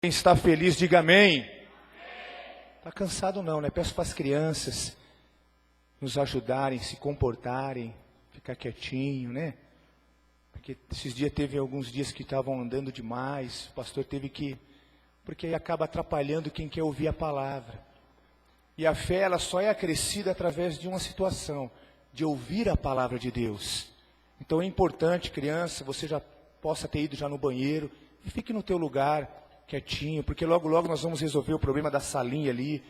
Quem está feliz, diga amém. Está cansado não, né? Peço para as crianças nos ajudarem, se comportarem, ficar quietinho, né? Porque esses dias teve alguns dias que estavam andando demais, o pastor teve que... Porque aí acaba atrapalhando quem quer ouvir a palavra. E a fé, ela só é acrescida através de uma situação, de ouvir a palavra de Deus. Então é importante, criança, você já possa ter ido já no banheiro, e fique no teu lugar, quietinho, porque logo, logo nós vamos resolver o problema da salinha ali,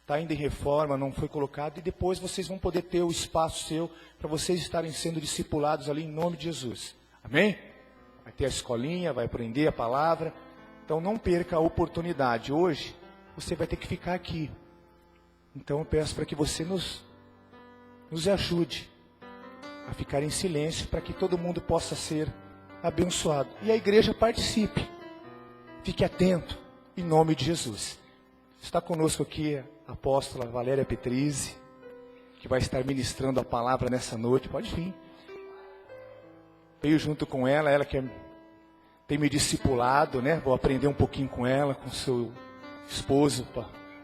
está ainda em reforma, não foi colocado, e depois vocês vão poder ter o espaço seu, para vocês estarem sendo discipulados ali em nome de Jesus. Amém? Vai ter a escolinha, vai aprender a palavra, então não perca a oportunidade. Hoje, você vai ter que ficar aqui. Então eu peço para que você nos ajude a ficar em silêncio, para que todo mundo possa ser abençoado. E a igreja participe. Fique atento, em nome de Jesus. Está conosco aqui a apóstola Valéria Petrizzi, que vai estar ministrando a palavra nessa noite. Pode vir. Veio junto com ela que tem me discipulado, né? Vou aprender um pouquinho com ela, com seu esposo,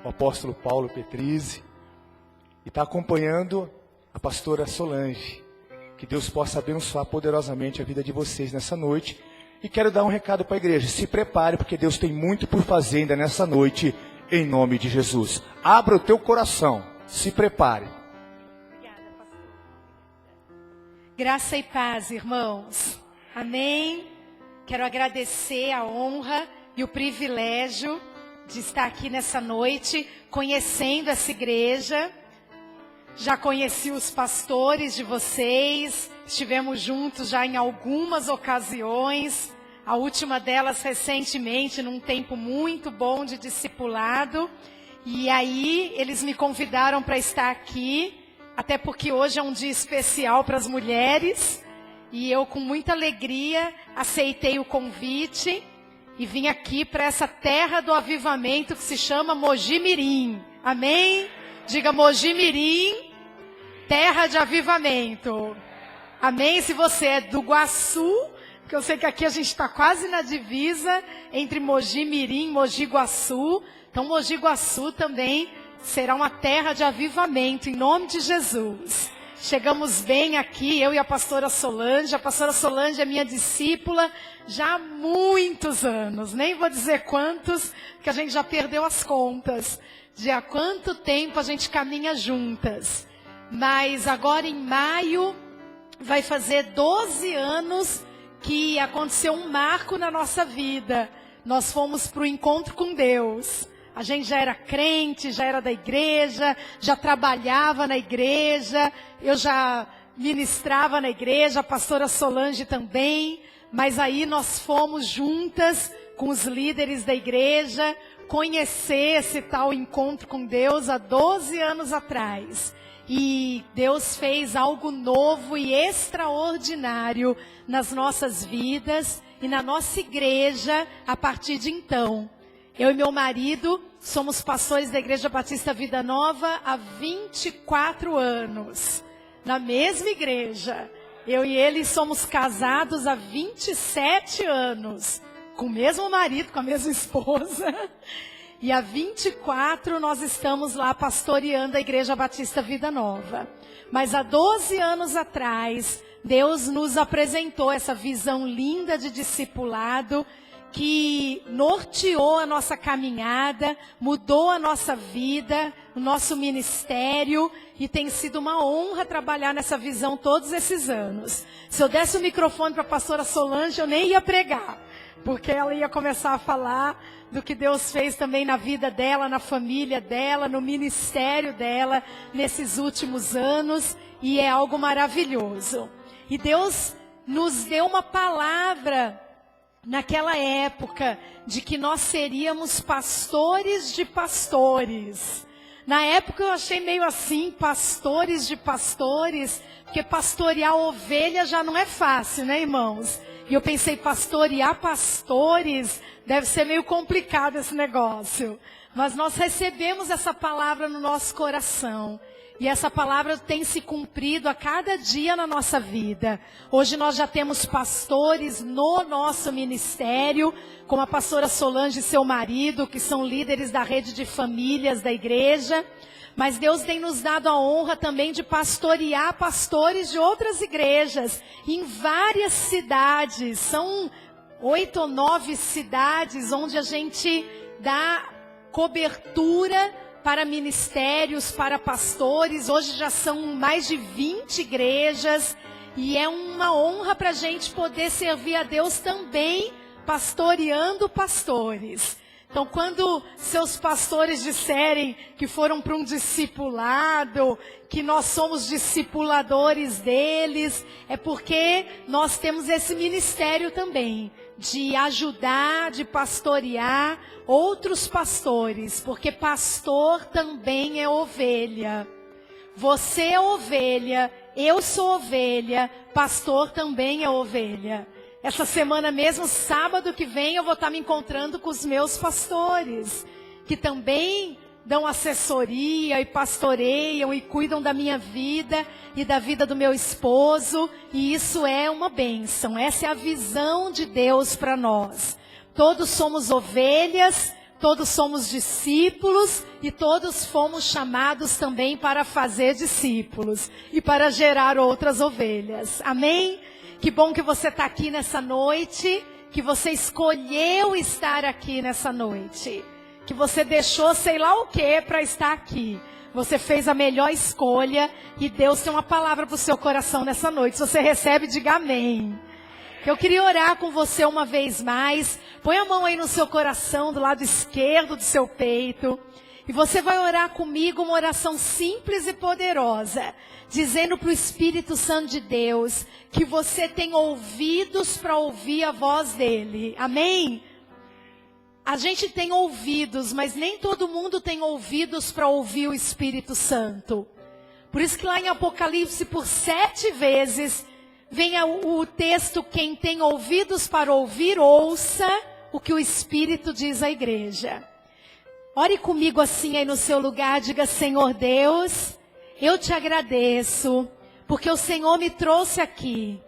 o apóstolo Paulo Petrizzi. E está acompanhando a pastora Solange. Que Deus possa abençoar poderosamente a vida de vocês nessa noite. E quero dar um recado para a igreja. Se prepare, porque Deus tem muito por fazer ainda nessa noite, em nome de Jesus. Abra o teu coração. Se prepare. Obrigada, pastor. Graça e paz, irmãos. Amém. Quero agradecer a honra e o privilégio de estar aqui nessa noite, conhecendo essa igreja. Já conheci os pastores de vocês, estivemos juntos já em algumas ocasiões, a última delas recentemente, num tempo muito bom de discipulado. E aí eles me convidaram para estar aqui, até porque hoje é um dia especial para as mulheres. E eu com muita alegria aceitei o convite e vim aqui para essa terra do avivamento que se chama Mogi Mirim. Amém? Diga Mogi Mirim, terra de avivamento. Amém? Se você é do Guaçu, porque eu sei que aqui a gente está quase na divisa entre Mogi Mirim e Mogi Guaçu. Então Mogi Guaçu também será uma terra de avivamento, em nome de Jesus. Chegamos bem aqui, eu e a pastora Solange. A pastora Solange é minha discípula já há muitos anos. Nem vou dizer quantos, que a gente já perdeu as contas de há quanto tempo a gente caminha juntas. Mas agora em maio vai fazer 12 anos que aconteceu um marco na nossa vida. Nós fomos para o encontro com Deus. A gente já era crente, já era da igreja, já trabalhava na igreja, eu já ministrava na igreja, a pastora Solange também. Mas aí nós fomos juntas com os líderes da igreja conhecer esse tal encontro com Deus há 12 anos atrás. E Deus fez algo novo e extraordinário nas nossas vidas e na nossa igreja a partir de então. Eu e meu marido somos pastores da Igreja Batista Vida Nova há 24 anos. Na mesma igreja. Eu e ele somos casados há 27 anos. Com o mesmo marido, com a mesma esposa. E há 24 nós estamos lá pastoreando a Igreja Batista Vida Nova. Mas há 12 anos atrás, Deus nos apresentou essa visão linda de discipulado que norteou a nossa caminhada, mudou a nossa vida, o nosso ministério, e tem sido uma honra trabalhar nessa visão todos esses anos. Se eu desse o microfone para a pastora Solange, eu nem ia pregar, porque ela ia começar a falar do que Deus fez também na vida dela, na família dela, no ministério dela, nesses últimos anos, e é algo maravilhoso. E Deus nos deu uma palavra naquela época de que nós seríamos pastores de pastores. Na época eu achei meio assim, pastores de pastores, porque pastorear ovelha já não é fácil, né, irmãos? E eu pensei, pastorear pastores, deve ser meio complicado esse negócio. Mas nós recebemos essa palavra no nosso coração. E essa palavra tem se cumprido a cada dia na nossa vida. Hoje nós já temos pastores no nosso ministério, como a pastora Solange e seu marido, que são líderes da rede de famílias da igreja. Mas Deus tem nos dado a honra também de pastorear pastores de outras igrejas em várias cidades. São 8 ou 9 cidades onde a gente dá cobertura para ministérios, para pastores. Hoje já são mais de 20 igrejas e é uma honra para a gente poder servir a Deus também pastoreando pastores. Então, quando seus pastores disserem que foram para um discipulado, que nós somos discipuladores deles, é porque nós temos esse ministério também, de ajudar, de pastorear outros pastores, porque pastor também é ovelha. Você é ovelha, eu sou ovelha, pastor também é ovelha. Essa semana mesmo, sábado que vem, eu vou estar me encontrando com os meus pastores, que também dão assessoria e pastoreiam e cuidam da minha vida e da vida do meu esposo. E isso é uma bênção, essa é a visão de Deus para nós. Todos somos ovelhas, todos somos discípulos e todos fomos chamados também para fazer discípulos e para gerar outras ovelhas. Amém? Que bom que você está aqui nessa noite, que você escolheu estar aqui nessa noite, que você deixou sei lá o que para estar aqui. Você fez a melhor escolha e Deus tem uma palavra para o seu coração nessa noite. Se você recebe, diga amém. Eu queria orar com você uma vez mais. Põe a mão aí no seu coração, do lado esquerdo do seu peito. E você vai orar comigo uma oração simples e poderosa, dizendo para o Espírito Santo de Deus que você tem ouvidos para ouvir a voz dele. Amém? A gente tem ouvidos, mas nem todo mundo tem ouvidos para ouvir o Espírito Santo. Por isso que lá em Apocalipse, por 7 vezes, vem o texto: quem tem ouvidos para ouvir, ouça o que o Espírito diz à igreja. Ore comigo assim aí no seu lugar, diga: Senhor Deus, eu te agradeço, porque o Senhor me trouxe aqui,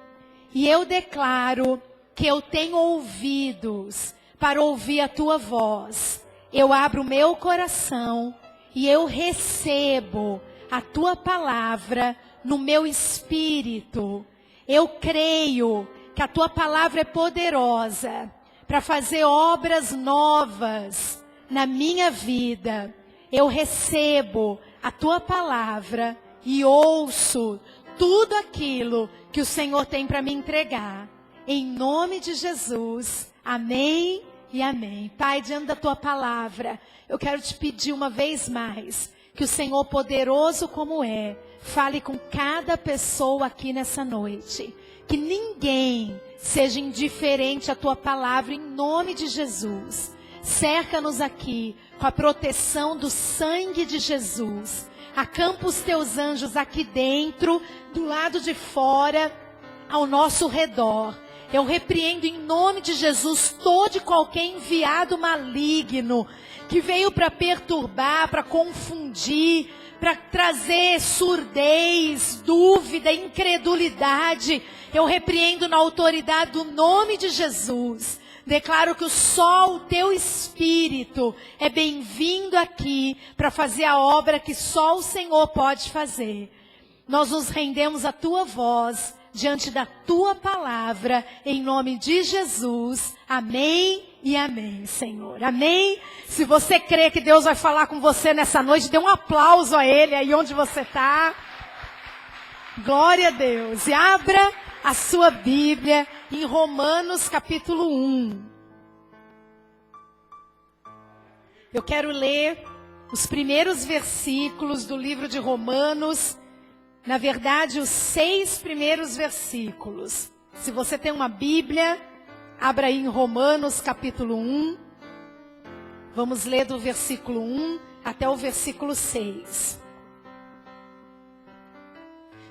e eu declaro que eu tenho ouvidos para ouvir a tua voz. Eu abro o meu coração e eu recebo a tua palavra no meu espírito. Eu creio que a tua palavra é poderosa para fazer obras novas na minha vida. Eu recebo a tua palavra e ouço tudo aquilo que o Senhor tem para me entregar. Em nome de Jesus, amém e amém. Pai, diante da tua palavra, eu quero te pedir uma vez mais, que o Senhor, poderoso como é, fale com cada pessoa aqui nessa noite. Que ninguém seja indiferente à tua palavra, em nome de Jesus. Cerca-nos aqui com a proteção do sangue de Jesus. Acampa os teus anjos aqui dentro, do lado de fora, ao nosso redor. Eu repreendo em nome de Jesus todo e qualquer enviado maligno que veio para perturbar, para confundir, para trazer surdez, dúvida, incredulidade. Eu repreendo na autoridade do nome de Jesus. Declaro que só o teu Espírito é bem-vindo aqui para fazer a obra que só o Senhor pode fazer. Nós nos rendemos à tua voz, diante da tua palavra, em nome de Jesus. Amém e amém, Senhor. Amém? Se você crê que Deus vai falar com você nessa noite, dê um aplauso a Ele aí onde você está. Glória a Deus. E abra a sua Bíblia em Romanos capítulo 1. Eu quero ler os primeiros versículos do livro de Romanos. Na verdade, os 6 primeiros versículos. Se você tem uma Bíblia, abra aí em Romanos capítulo 1. Vamos ler do versículo 1 até o versículo 6.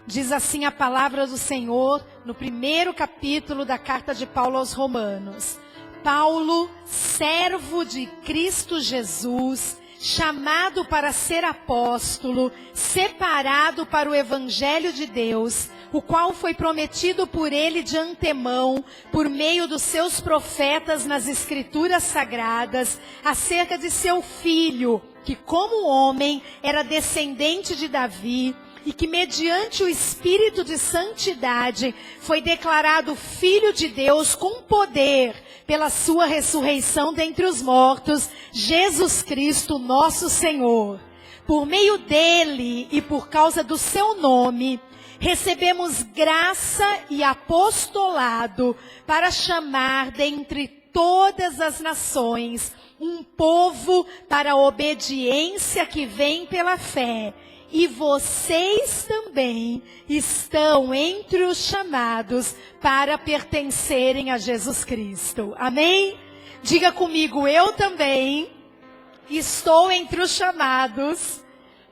Diz assim a palavra do Senhor no primeiro capítulo da carta de Paulo aos Romanos. Paulo, servo de Cristo Jesus, chamado para ser apóstolo, separado para o evangelho de Deus, o qual foi prometido por ele de antemão, por meio dos seus profetas nas escrituras sagradas, acerca de seu filho, que como homem era descendente de Davi, e que mediante o Espírito de Santidade foi declarado Filho de Deus com poder pela sua ressurreição dentre os mortos, Jesus Cristo nosso Senhor. Por meio dele e por causa do seu nome, recebemos graça e apostolado para chamar dentre todas as nações um povo para a obediência que vem pela fé. E vocês também estão entre os chamados para pertencerem a Jesus Cristo. Amém? Diga comigo, eu também estou entre os chamados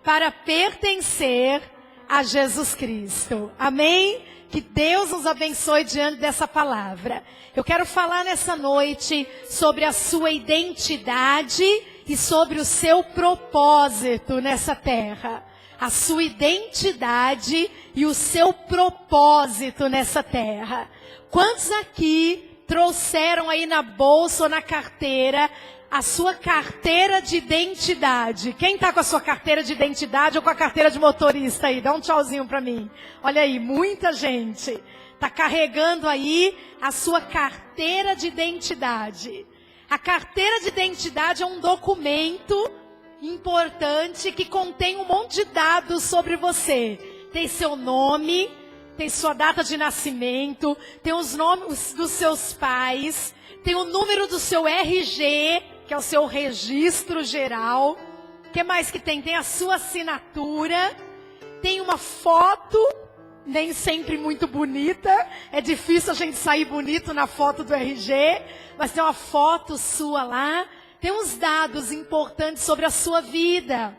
para pertencer a Jesus Cristo. Amém? Que Deus nos abençoe diante dessa palavra. Eu quero falar nessa noite sobre a sua identidade e sobre o seu propósito nessa terra. A sua identidade e o seu propósito nessa terra. Quantos aqui trouxeram aí na bolsa ou na carteira a sua carteira de identidade? Quem está com a sua carteira de identidade ou com a carteira de motorista aí? Dá um tchauzinho para mim. Olha aí, muita gente está carregando aí a sua carteira de identidade. A carteira de identidade é um documento importante que contém um monte de dados sobre você. Tem seu nome, tem sua data de nascimento, tem os nomes dos seus pais, tem o número do seu RG, que é o seu registro geral. O que mais que tem? Tem a sua assinatura, tem uma foto, nem sempre muito bonita, é difícil a gente sair bonito na foto do RG, mas tem uma foto sua lá. Tem uns dados importantes sobre a sua vida,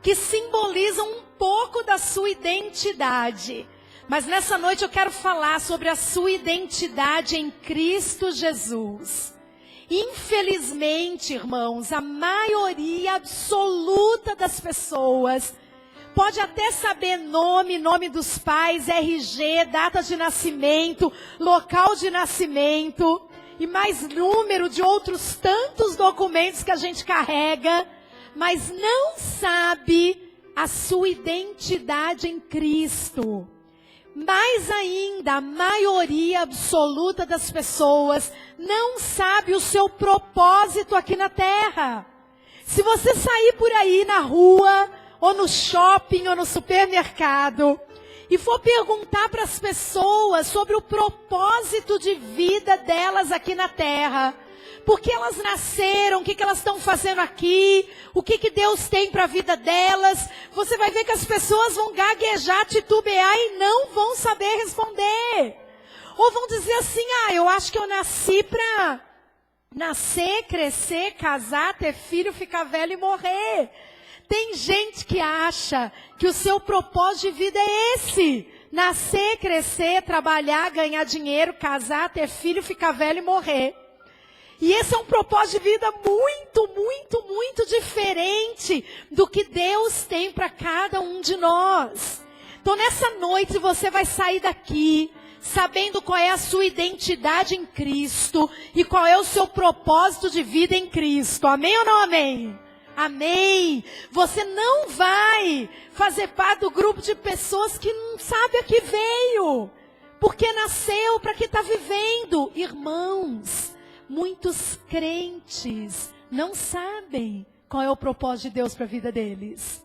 que simbolizam um pouco da sua identidade. Mas nessa noite eu quero falar sobre a sua identidade em Cristo Jesus. Infelizmente, irmãos, a maioria absoluta das pessoas pode até saber nome dos pais, RG, data de nascimento, local de nascimento, e mais número de outros tantos documentos que a gente carrega, mas não sabe a sua identidade em Cristo. Mais ainda, a maioria absoluta das pessoas não sabe o seu propósito aqui na terra. Se você sair por aí na rua, ou no shopping, ou no supermercado, e for perguntar para as pessoas sobre o propósito de vida delas aqui na terra, por que elas nasceram, o que elas estão fazendo aqui, o que Deus tem para a vida delas, você vai ver que as pessoas vão gaguejar, titubear e não vão saber responder. Ou vão dizer assim, eu acho que eu nasci para nascer, crescer, casar, ter filho, ficar velho e morrer. Tem gente que acha que o seu propósito de vida é esse. Nascer, crescer, trabalhar, ganhar dinheiro, casar, ter filho, ficar velho e morrer. E esse é um propósito de vida muito, muito, muito diferente do que Deus tem para cada um de nós. Então nessa noite você vai sair daqui sabendo qual é a sua identidade em Cristo e qual é o seu propósito de vida em Cristo. Amém ou não amém? Amém. Você não vai fazer parte do grupo de pessoas que não sabe a que veio, porque nasceu, para que está vivendo. Irmãos, muitos crentes não sabem qual é o propósito de Deus para a vida deles.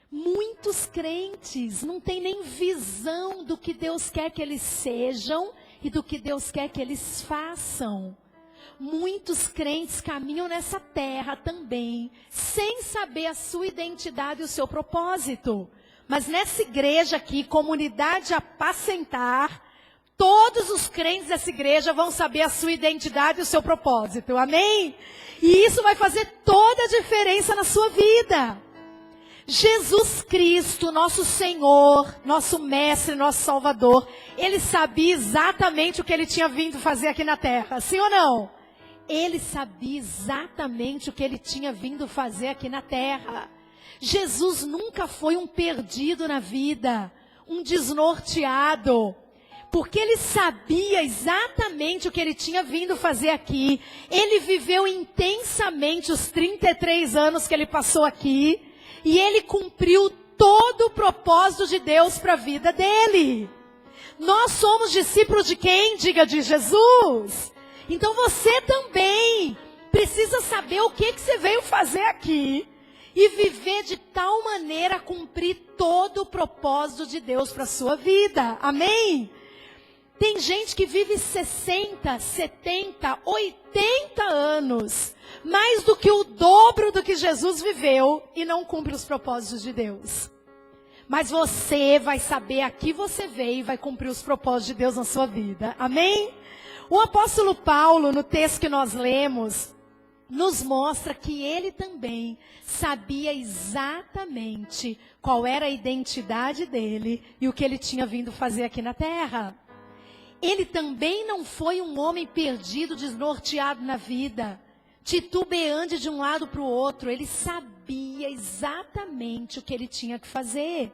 Muitos crentes não têm nem visão do que Deus quer que eles sejam e do que Deus quer que eles façam. Muitos crentes caminham nessa terra também, sem saber a sua identidade e o seu propósito. Mas nessa igreja aqui, comunidade Apacentar, todos os crentes dessa igreja vão saber a sua identidade e o seu propósito. Amém? E isso vai fazer toda a diferença na sua vida. Jesus Cristo, nosso Senhor, nosso Mestre, nosso Salvador, Ele sabia exatamente o que Ele tinha vindo fazer aqui na terra. Sim ou não? ele sabia exatamente o que ele tinha vindo fazer aqui na terra. Jesus nunca foi um perdido na vida, um desnorteado, porque ele sabia exatamente o que ele tinha vindo fazer aqui. Ele viveu intensamente os 33 anos que ele passou aqui, e ele cumpriu todo o propósito de Deus para a vida dele. Nós somos discípulos de quem? Diga, de Jesus. Então você também precisa saber o que você veio fazer aqui e viver de tal maneira a cumprir todo o propósito de Deus para a sua vida. Amém? Tem gente que vive 60, 70, 80 anos, mais do que o dobro do que Jesus viveu e não cumpre os propósitos de Deus. Mas você vai saber a que você veio e vai cumprir os propósitos de Deus na sua vida. Amém? O apóstolo Paulo, no texto que nós lemos, nos mostra que ele também sabia exatamente qual era a identidade dele e o que ele tinha vindo fazer aqui na terra. Ele também não foi um homem perdido, desnorteado na vida, titubeante de um lado para o outro. Ele sabia exatamente o que ele tinha que fazer.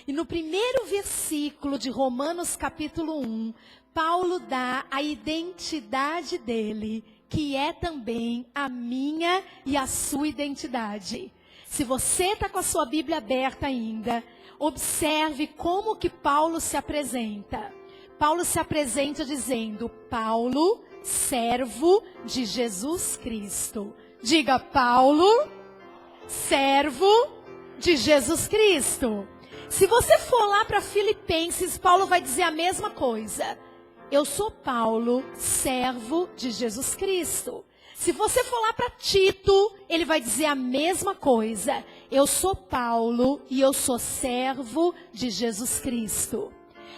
E no primeiro versículo de Romanos capítulo 1, Paulo dá a identidade dele, que é também a minha e a sua identidade. Se você está com a sua Bíblia aberta ainda, observe como que Paulo se apresenta. Paulo se apresenta dizendo: Paulo, servo de Jesus Cristo. Diga: Paulo, servo de Jesus Cristo. Se você for lá para Filipenses, Paulo vai dizer a mesma coisa. Eu sou Paulo, servo de Jesus Cristo. Se você for lá para Tito, ele vai dizer a mesma coisa. Eu sou Paulo e eu sou servo de Jesus Cristo.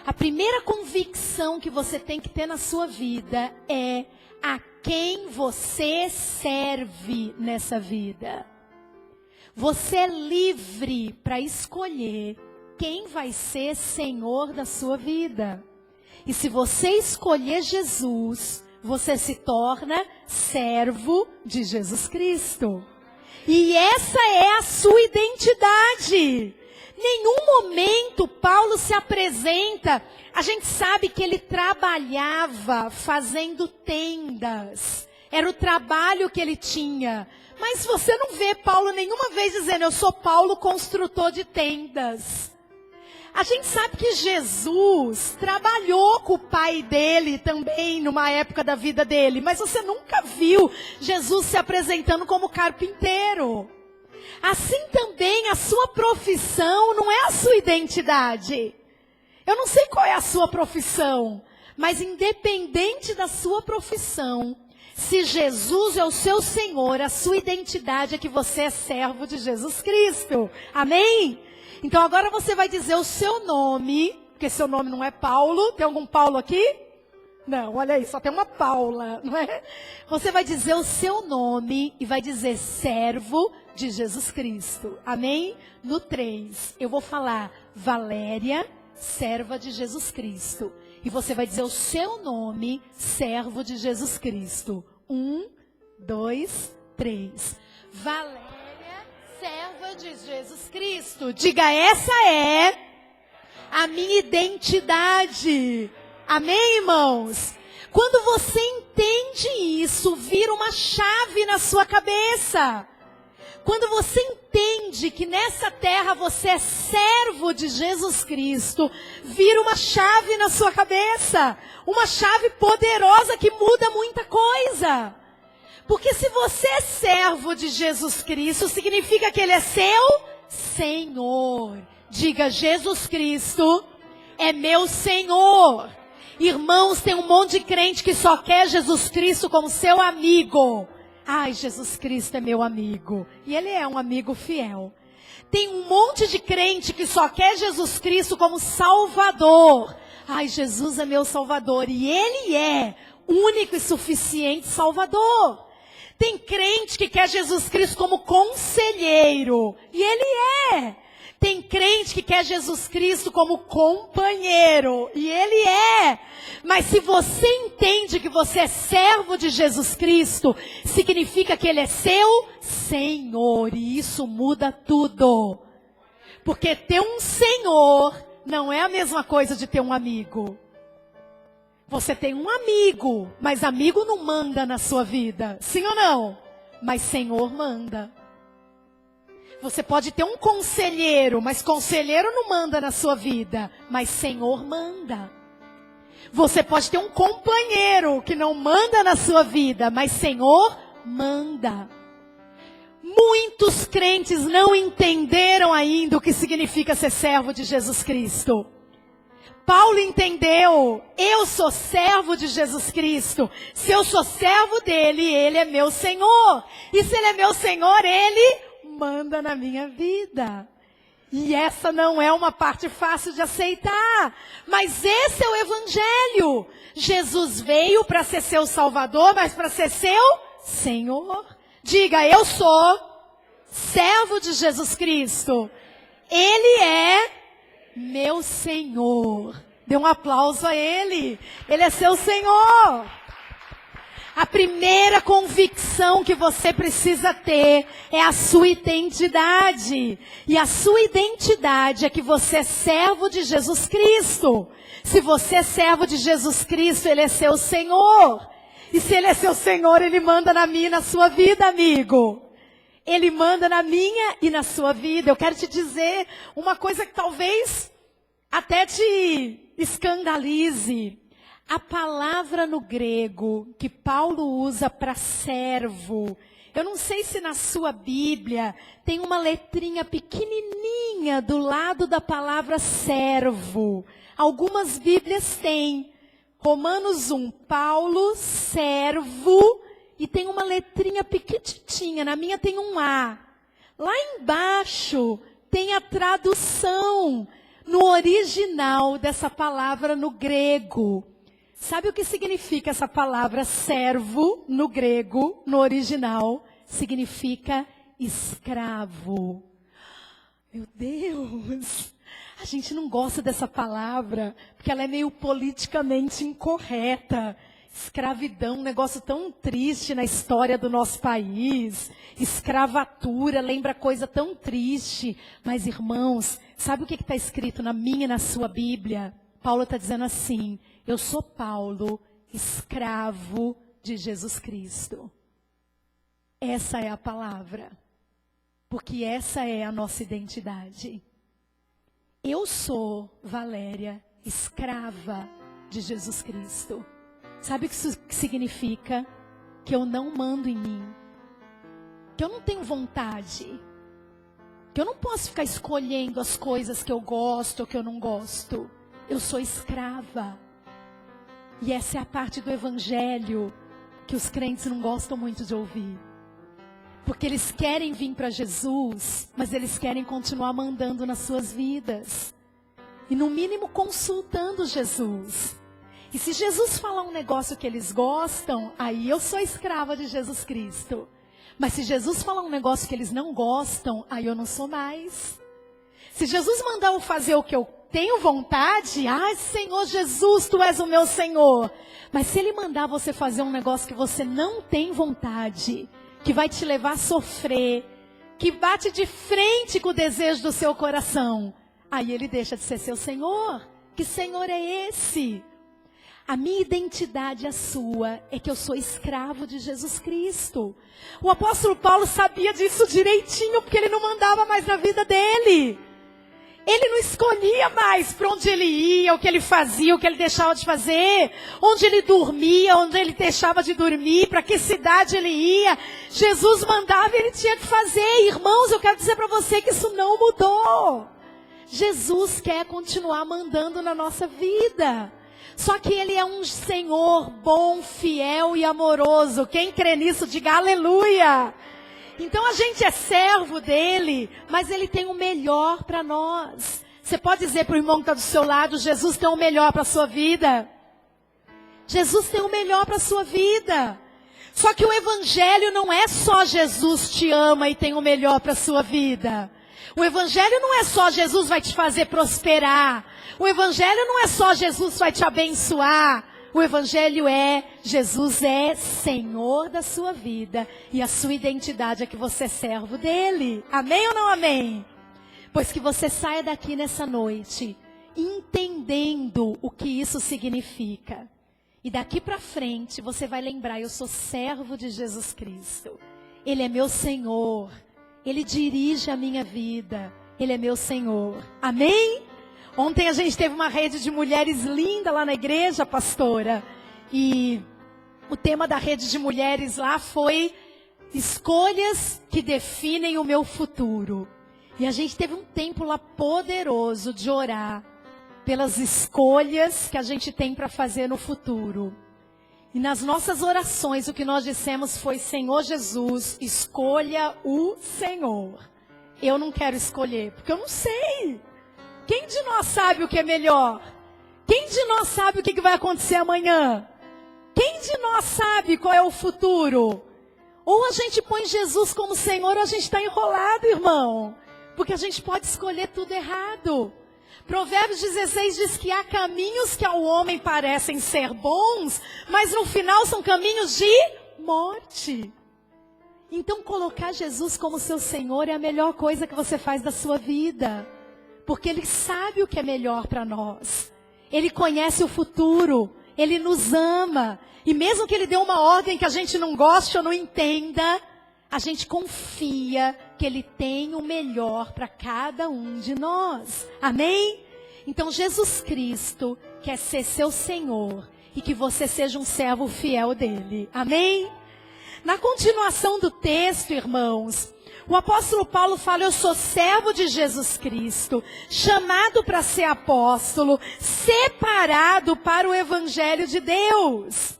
A primeira convicção que você tem que ter na sua vida é a quem você serve nessa vida. Você é livre para escolher quem vai ser Senhor da sua vida. E se você escolher Jesus, você se torna servo de Jesus Cristo. E essa é a sua identidade. Nenhum momento Paulo se apresenta. A gente sabe que ele trabalhava fazendo tendas. Era o trabalho que ele tinha. Mas você não vê Paulo nenhuma vez dizendo: eu sou Paulo, construtor de tendas. A gente sabe que Jesus trabalhou com o pai dele também numa época da vida dele. Mas você nunca viu Jesus se apresentando como carpinteiro. Assim também a sua profissão não é a sua identidade. Eu não sei qual é a sua profissão, mas independente da sua profissão, se Jesus é o seu Senhor, a sua identidade é que você é servo de Jesus Cristo. Amém? Então agora você vai dizer o seu nome, porque seu nome não é Paulo. Tem algum Paulo aqui? Não, olha aí, só tem uma Paula, não é? Você vai dizer o seu nome e vai dizer servo de Jesus Cristo. Amém? No 3, eu vou falar Valéria, serva de Jesus Cristo. E você vai dizer o seu nome, servo de Jesus Cristo. 1, 2, 3. Valéria, serva de Jesus Cristo. Diga: essa é a minha identidade. Amém, irmãos? Quando você entende isso, vira uma chave na sua cabeça. Quando você entende que nessa terra você é servo de Jesus Cristo, vira uma chave na sua cabeça. Uma chave poderosa que muda muita coisa. Porque se você é servo de Jesus Cristo, significa que Ele é seu Senhor. Diga: Jesus Cristo é meu Senhor. Irmãos, tem um monte de crente que só quer Jesus Cristo como seu amigo. Ai, Jesus Cristo é meu amigo. E Ele é um amigo fiel. Tem um monte de crente que só quer Jesus Cristo como Salvador. Ai, Jesus é meu Salvador. E Ele é único e suficiente Salvador. Tem crente que quer Jesus Cristo como conselheiro. E Ele é. Tem crente que quer Jesus Cristo como companheiro, e Ele é. Mas se você entende que você é servo de Jesus Cristo, significa que Ele é seu Senhor, e isso muda tudo. Porque ter um Senhor não é a mesma coisa de ter um amigo. Você tem um amigo, mas amigo não manda na sua vida, sim ou não? Mas Senhor manda. Você pode ter um conselheiro, mas conselheiro não manda na sua vida, mas Senhor manda. Você pode ter um companheiro que não manda na sua vida, mas Senhor manda. Muitos crentes não entenderam ainda o que significa ser servo de Jesus Cristo. Paulo entendeu, eu sou servo de Jesus Cristo. Se eu sou servo dele, ele é meu Senhor. E se ele é meu Senhor, ele manda na minha vida. E essa não é uma parte fácil de aceitar. Mas esse é o Evangelho. Jesus veio para ser seu Salvador, mas para ser seu Senhor. Diga, eu sou servo de Jesus Cristo. Ele é meu Senhor. Dê um aplauso a Ele. Ele é seu Senhor. A primeira convicção que você precisa ter é a sua identidade. E a sua identidade é que você é servo de Jesus Cristo. Se você é servo de Jesus Cristo, Ele é seu Senhor. E se Ele é seu Senhor, Ele manda na minha e na sua vida, amigo. Ele manda na minha e na sua vida. Eu quero te dizer uma coisa que talvez até te escandalize. A palavra no grego que Paulo usa para servo, eu não sei se na sua Bíblia tem uma letrinha pequenininha do lado da palavra servo. Algumas Bíblias têm. Romanos 1, Paulo, servo, e tem uma letrinha pequititinha, na minha tem um A. Lá embaixo tem a tradução no original dessa palavra no grego. Sabe o que significa essa palavra servo no grego, no original? Significa escravo. Meu Deus! A gente não gosta dessa palavra, porque ela é meio politicamente incorreta. Escravidão, um negócio tão triste na história do nosso país. Escravatura, lembra coisa tão triste. Mas, irmãos, sabe o que está escrito na minha e na sua Bíblia? Paulo está dizendo assim, eu sou Paulo, escravo de Jesus Cristo. Essa é a palavra. Porque essa é a nossa identidade. Eu sou, Valéria, escrava de Jesus Cristo. Sabe o que isso significa? Que eu não mando em mim. Que eu não tenho vontade. Que eu não posso ficar escolhendo as coisas que eu gosto ou que eu não gosto. Eu sou escrava. E essa é a parte do Evangelho que os crentes não gostam muito de ouvir. Porque eles querem vir para Jesus, mas eles querem continuar mandando nas suas vidas. E no mínimo consultando Jesus. E se Jesus falar um negócio que eles gostam, aí eu sou escrava de Jesus Cristo. Mas se Jesus falar um negócio que eles não gostam, aí eu não sou mais. Se Jesus mandar eu fazer o que eu tenho vontade, ai Senhor Jesus, Tu és o meu Senhor. Mas se Ele mandar você fazer um negócio que você não tem vontade, que vai te levar a sofrer, que bate de frente com o desejo do seu coração, aí Ele deixa de ser seu Senhor. Que Senhor é esse? A minha identidade, a sua, é que eu sou escravo de Jesus Cristo. O apóstolo Paulo sabia disso direitinho, porque ele não mandava mais na vida dele. Ele não escolhia mais para onde ele ia, o que ele fazia, o que ele deixava de fazer, onde ele dormia, onde ele deixava de dormir, para que cidade ele ia. Jesus mandava e ele tinha que fazer. Irmãos, eu quero dizer para você que isso não mudou. Jesus quer continuar mandando na nossa vida. Só que Ele é um Senhor bom, fiel e amoroso. Quem crê nisso, diga aleluia. Então a gente é servo dEle, mas Ele tem o melhor para nós. Você pode dizer para o irmão que está do seu lado, Jesus tem o melhor para a sua vida. Jesus tem o melhor para a sua vida. Só que o Evangelho não é só Jesus te ama e tem o melhor para a sua vida. O evangelho não é só Jesus vai te fazer prosperar. O evangelho não é só Jesus vai te abençoar. O evangelho é Jesus é Senhor da sua vida. E a sua identidade é que você é servo dele. Amém ou não amém? Pois que você saia daqui nessa noite entendendo o que isso significa. E daqui para frente você vai lembrar, eu sou servo de Jesus Cristo. Ele é meu Senhor. Ele dirige a minha vida. Ele é meu Senhor. Amém? Ontem a gente teve uma rede de mulheres linda lá na igreja, pastora. E o tema da rede de mulheres lá foi escolhas que definem o meu futuro. E a gente teve um tempo lá poderoso de orar pelas escolhas que a gente tem para fazer no futuro. E nas nossas orações o que nós dissemos foi: Senhor Jesus, escolha o Senhor. Eu não quero escolher, porque eu não sei. Quem de nós sabe o que é melhor? Quem de nós sabe o que vai acontecer amanhã? Quem de nós sabe qual é o futuro? Ou a gente põe Jesus como Senhor, ou a gente está enrolado, irmão. Porque a gente pode escolher tudo errado. Provérbios 16 diz que há caminhos que ao homem parecem ser bons, mas no final são caminhos de morte. Então colocar Jesus como seu Senhor é a melhor coisa que você faz da sua vida. Porque Ele sabe o que é melhor para nós. Ele conhece o futuro. Ele nos ama. E mesmo que Ele dê uma ordem que a gente não goste ou não entenda, a gente confia que Ele tem o melhor para cada um de nós. Amém? Então Jesus Cristo quer ser seu Senhor e que você seja um servo fiel dEle. Amém? Na continuação do texto, irmãos, o apóstolo Paulo fala: eu sou servo de Jesus Cristo, chamado para ser apóstolo, separado para o evangelho de Deus.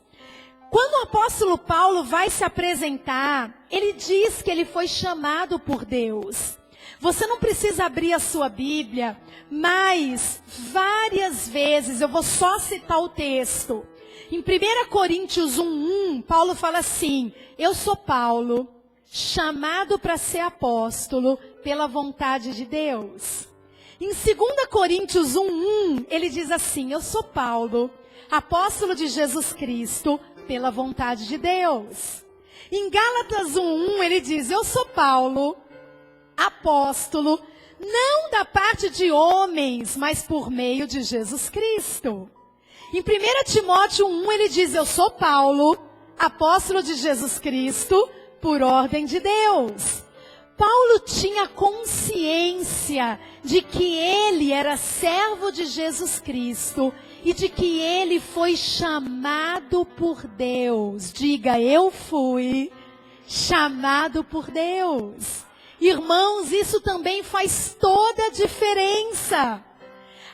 Quando o apóstolo Paulo vai se apresentar, ele diz que ele foi chamado por Deus. Você não precisa abrir a sua Bíblia, mas várias vezes, eu vou só citar o texto. Em 1 Coríntios 1:1, Paulo fala assim: eu sou Paulo, chamado para ser apóstolo pela vontade de Deus. Em 2 Coríntios 1:1, ele diz assim: eu sou Paulo, apóstolo de Jesus Cristo, pela vontade de Deus. Em Gálatas 1:1, ele diz: eu sou Paulo, apóstolo, não da parte de homens, mas por meio de Jesus Cristo. Em 1 Timóteo 1, ele diz: eu sou Paulo, apóstolo de Jesus Cristo, por ordem de Deus. Paulo tinha consciência de que ele era servo de Jesus Cristo e de que ele foi chamado por Deus. Diga: eu fui chamado por Deus. Irmãos, isso também faz toda a diferença.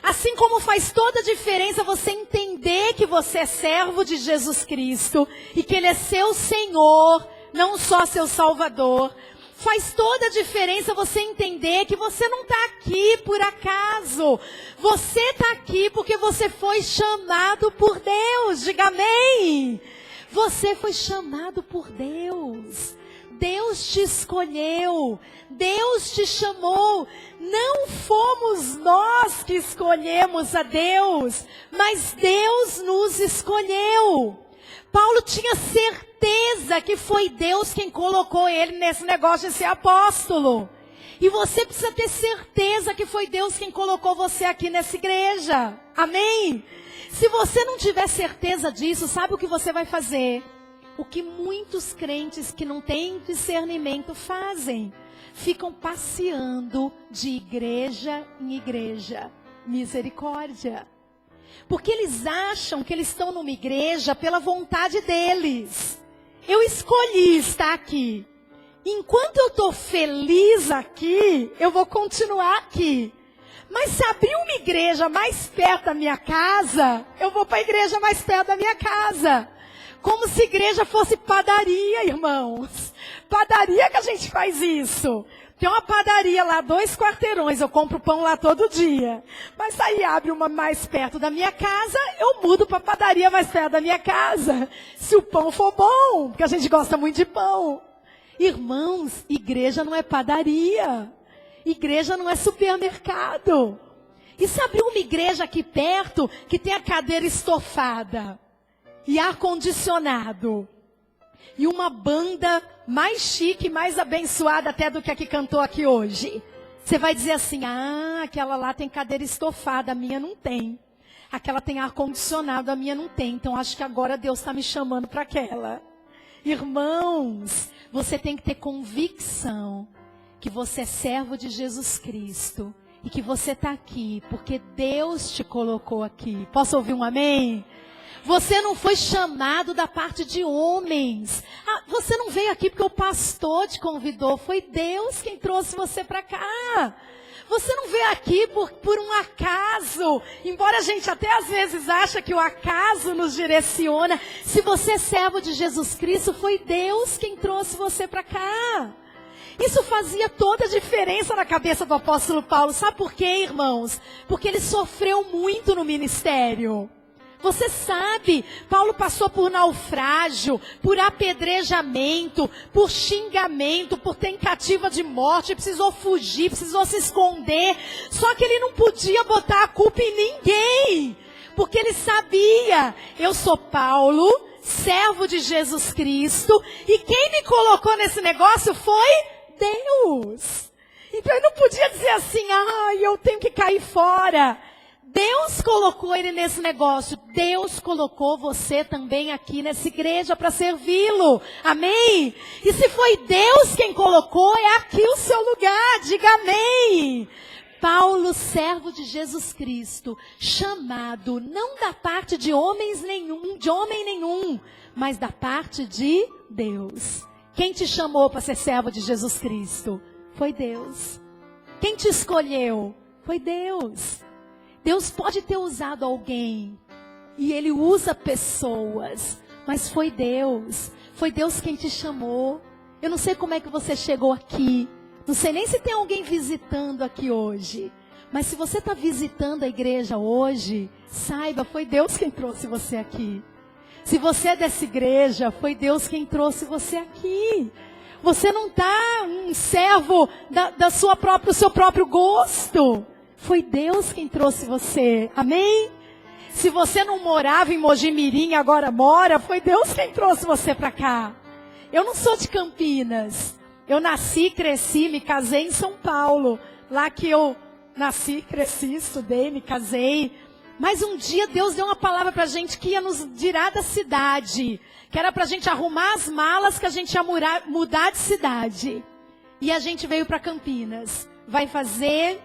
Assim como faz toda a diferença você entender que você é servo de Jesus Cristo e que Ele é seu Senhor, não só seu Salvador. Faz toda a diferença você entender que você não está aqui por acaso. Você está aqui porque você foi chamado por Deus. Diga amém. Você foi chamado por Deus. Deus te escolheu. Deus te chamou. Não fomos nós que escolhemos a Deus, mas Deus nos escolheu. Paulo tinha certeza que foi Deus quem colocou ele nesse negócio de ser apóstolo. E você precisa ter certeza que foi Deus quem colocou você aqui nessa igreja. Amém? Se você não tiver certeza disso, sabe o que você vai fazer? O que muitos crentes que não têm discernimento fazem. Ficam passeando de igreja em igreja. Misericórdia. Porque eles acham que eles estão numa igreja pela vontade deles. Eu escolhi estar aqui. Enquanto eu estou feliz aqui, eu vou continuar aqui. Mas se abrir uma igreja mais perto da minha casa, eu vou para a igreja mais perto da minha casa. Como se igreja fosse padaria, irmãos. Padaria que a gente faz isso. Tem uma padaria lá, 2 quarteirões, eu compro pão lá todo dia. Mas aí abre uma mais perto da minha casa, eu mudo para a padaria mais perto da minha casa. Se o pão for bom, porque a gente gosta muito de pão. Irmãos, igreja não é padaria. igreja não é supermercado. E se abrir uma igreja aqui perto, que tem a cadeira estofada, e ar-condicionado, e uma banda mais chique, mais abençoada até do que a que cantou aqui hoje, você vai dizer assim, aquela lá tem cadeira estofada, a minha não tem. Aquela tem ar-condicionado, a minha não tem. Então acho que agora Deus está me chamando para aquela. Irmãos, você tem que ter convicção que você é servo de Jesus Cristo. E que você está aqui porque Deus te colocou aqui. Posso ouvir um amém? Você não foi chamado da parte de homens. Você não veio aqui porque o pastor te convidou. Foi Deus quem trouxe você para cá. Você não veio aqui por um acaso. Embora a gente até às vezes acha que o acaso nos direciona. Se você é servo de Jesus Cristo, foi Deus quem trouxe você para cá. Isso fazia toda a diferença na cabeça do apóstolo Paulo. Sabe por quê, irmãos? Porque ele sofreu muito no ministério. Você sabe, Paulo passou por naufrágio, por apedrejamento, por xingamento, por tentativa de morte, precisou fugir, precisou se esconder. Só que ele não podia botar a culpa em ninguém, porque ele sabia, eu sou Paulo, servo de Jesus Cristo, e quem me colocou nesse negócio foi Deus. Então ele não podia dizer assim, eu tenho que cair fora. Deus colocou ele nesse negócio. Deus colocou você também aqui nessa igreja para servi-lo. Amém? E se foi Deus quem colocou, é aqui o seu lugar. Diga amém. Paulo, servo de Jesus Cristo, chamado não da parte de homem nenhum, mas da parte de Deus. Quem te chamou para ser servo de Jesus Cristo? Foi Deus. Quem te escolheu? Foi Deus. Deus pode ter usado alguém, e Ele usa pessoas, mas foi Deus quem te chamou. Eu não sei como é que você chegou aqui, não sei nem se tem alguém visitando aqui hoje, mas se você está visitando a igreja hoje, saiba, foi Deus quem trouxe você aqui. Se você é dessa igreja, foi Deus quem trouxe você aqui. Você não está um servo do seu próprio gosto. Foi Deus quem trouxe você. Amém? Se você não morava em Mojimirim e agora mora, foi Deus quem trouxe você para cá. Eu não sou de Campinas. Eu nasci, cresci, me casei em São Paulo. Lá que eu nasci, cresci, estudei, me casei. Mas um dia Deus deu uma palavra para a gente que ia nos tirar da cidade. Que era para a gente arrumar as malas, que a gente ia mudar de cidade. E a gente veio para Campinas. Vai fazer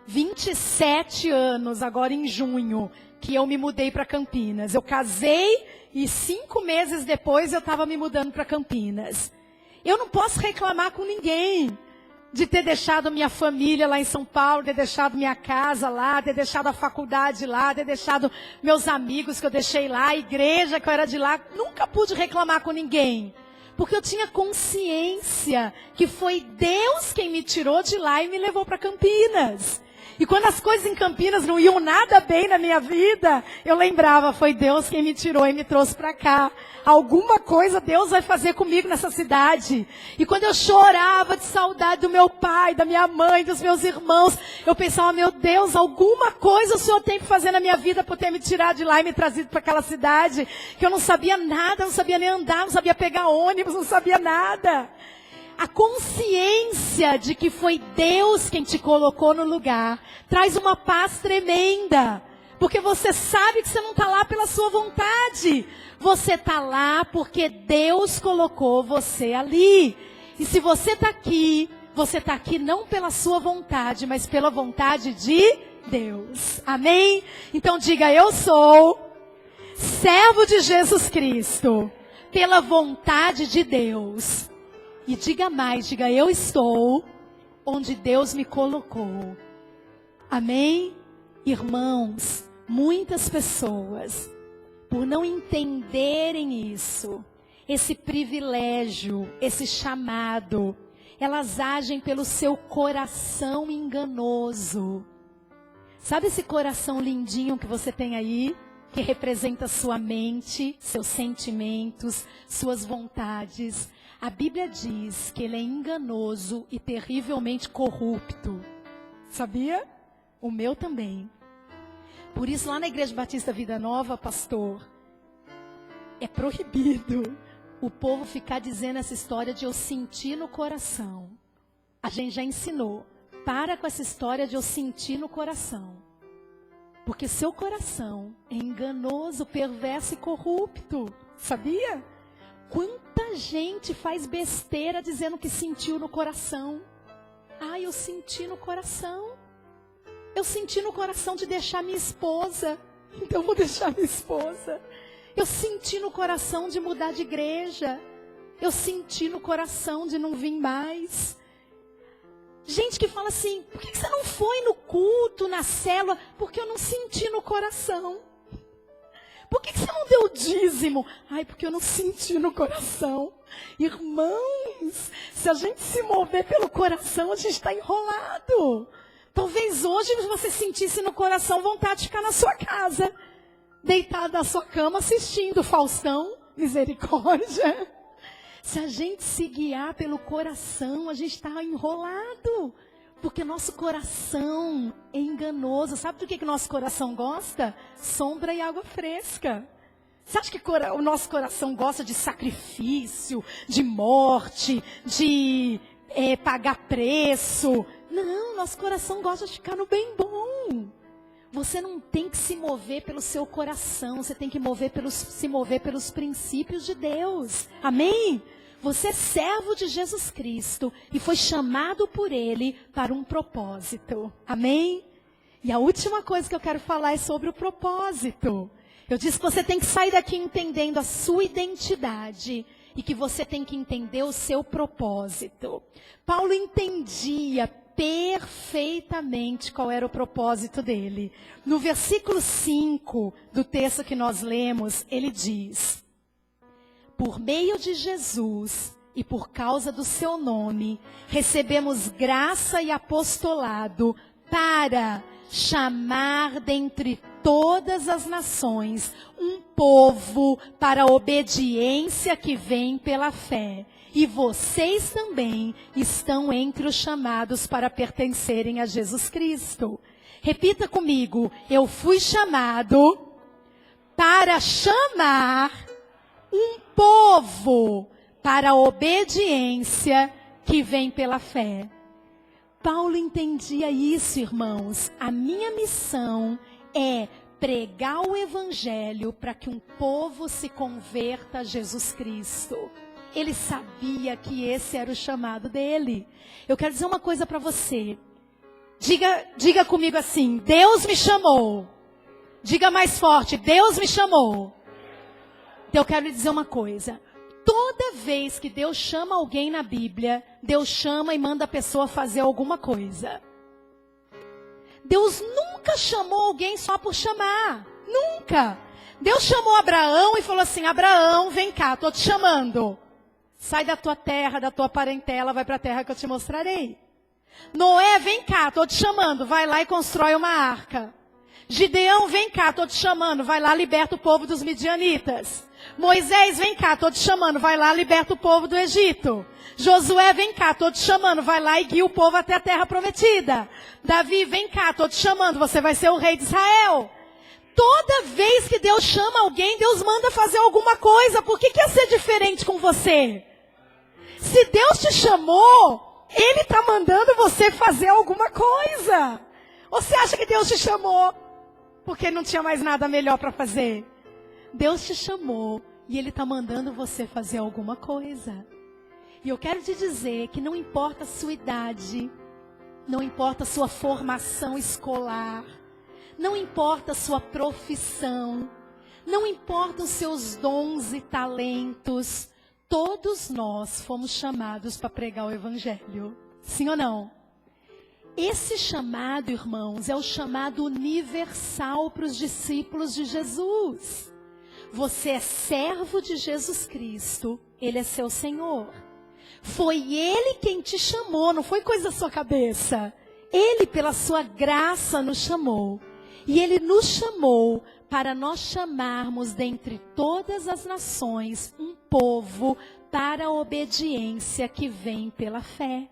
27 anos, agora em junho, que eu me mudei para Campinas. Eu casei e 5 meses depois eu estava me mudando para Campinas. Eu não posso reclamar com ninguém de ter deixado minha família lá em São Paulo, ter deixado minha casa lá, ter deixado a faculdade lá, ter deixado meus amigos que eu deixei lá, a igreja que eu era de lá. Nunca pude reclamar com ninguém. Porque eu tinha consciência que foi Deus quem me tirou de lá e me levou para Campinas. E quando as coisas em Campinas não iam nada bem na minha vida, eu lembrava, foi Deus quem me tirou e me trouxe para cá. Alguma coisa Deus vai fazer comigo nessa cidade. E quando eu chorava de saudade do meu pai, da minha mãe, dos meus irmãos, eu pensava, meu Deus, alguma coisa o Senhor tem que fazer na minha vida por ter me tirado de lá e me trazido para aquela cidade, que eu não sabia nada, não sabia nem andar, não sabia pegar ônibus, não sabia nada. A consciência de que foi Deus quem te colocou no lugar traz uma paz tremenda. Porque você sabe que você não está lá pela sua vontade. Você está lá porque Deus colocou você ali. E se você está aqui não pela sua vontade, mas pela vontade de Deus. Amém? Então diga, eu sou servo de Jesus Cristo, pela vontade de Deus. E diga mais, diga, eu estou onde Deus me colocou. Amém? Irmãos, muitas pessoas, por não entenderem isso, esse privilégio, esse chamado, elas agem pelo seu coração enganoso. Sabe esse coração lindinho que você tem aí? Que representa sua mente, seus sentimentos, suas vontades. A Bíblia diz que ele é enganoso e terrivelmente corrupto. Sabia? O meu também. Por isso, lá na Igreja Batista Vida Nova, pastor, é proibido o povo ficar dizendo essa história de eu sentir no coração. A gente já ensinou. Para com essa história de eu sentir no coração. Porque seu coração é enganoso, perverso e corrupto. Sabia? Quanta gente faz besteira dizendo que sentiu no coração. Eu senti no coração. Eu senti no coração de deixar minha esposa. Então eu vou deixar minha esposa. Eu senti no coração de mudar de igreja. Eu senti no coração de não vir mais. Gente que fala assim, por que você não foi no culto, na célula? Porque eu não senti no coração. Por que você não deu o dízimo? Porque eu não senti no coração. Irmãos, se a gente se mover pelo coração, a gente está enrolado. Talvez hoje você sentisse no coração vontade de ficar na sua casa, deitado na sua cama, assistindo Faustão, misericórdia. Se a gente se guiar pelo coração, a gente está enrolado. Porque nosso coração é enganoso. Sabe do que nosso coração gosta? Sombra e água fresca. Você acha que o nosso coração gosta de sacrifício, de morte, de pagar preço? Não, nosso coração gosta de ficar no bem bom. Você não tem que se mover pelo seu coração, você tem que se mover pelos princípios de Deus. Amém? Você é servo de Jesus Cristo e foi chamado por Ele para um propósito. Amém? E a última coisa que eu quero falar é sobre o propósito. Eu disse que você tem que sair daqui entendendo a sua identidade e que você tem que entender o seu propósito. Paulo entendia perfeitamente qual era o propósito dele. No versículo 5 do texto que nós lemos, ele diz: por meio de Jesus e por causa do seu nome, recebemos graça e apostolado para chamar dentre todas as nações um povo para a obediência que vem pela fé. E vocês também estão entre os chamados para pertencerem a Jesus Cristo. Repita comigo: eu fui chamado para chamar um povo para a obediência que vem pela fé. Paulo entendia isso, irmãos. A minha missão é pregar o evangelho para que um povo se converta a Jesus Cristo. Ele sabia que esse era o chamado dele. Eu quero dizer uma coisa para você. Diga comigo assim: Deus me chamou. Diga mais forte: Deus me chamou. Então eu quero lhe dizer uma coisa. Toda vez que Deus chama alguém na Bíblia, Deus chama e manda a pessoa fazer alguma coisa. Deus nunca chamou alguém só por chamar. Nunca. Deus chamou Abraão e falou assim: Abraão, vem cá, estou te chamando. Sai da tua terra, da tua parentela, vai para a terra que eu te mostrarei. Noé, vem cá, estou te chamando, vai lá e constrói uma arca. Gideão, vem cá, estou te chamando, vai lá, liberta o povo dos midianitas. Moisés, vem cá, estou te chamando, vai lá, liberta o povo do Egito. Josué, vem cá, estou te chamando, vai lá e guia o povo até a terra prometida. Davi, vem cá, estou te chamando, você vai ser o rei de Israel. Toda vez que Deus chama alguém, Deus manda fazer alguma coisa. Por que ia ser diferente com você? Se Deus te chamou, Ele está mandando você fazer alguma coisa. Ou você acha que Deus te chamou porque não tinha mais nada melhor para fazer? Deus te chamou e Ele está mandando você fazer alguma coisa. E eu quero te dizer que não importa a sua idade, não importa a sua formação escolar, não importa a sua profissão, não importa os seus dons e talentos, todos nós fomos chamados para pregar o Evangelho. Sim ou não? Esse chamado, irmãos, é o chamado universal para os discípulos de Jesus. Você é servo de Jesus Cristo, Ele é seu Senhor. Foi Ele quem te chamou, não foi coisa da sua cabeça. Ele, pela sua graça, nos chamou. E Ele nos chamou para nós chamarmos dentre todas as nações um povo para a obediência que vem pela fé.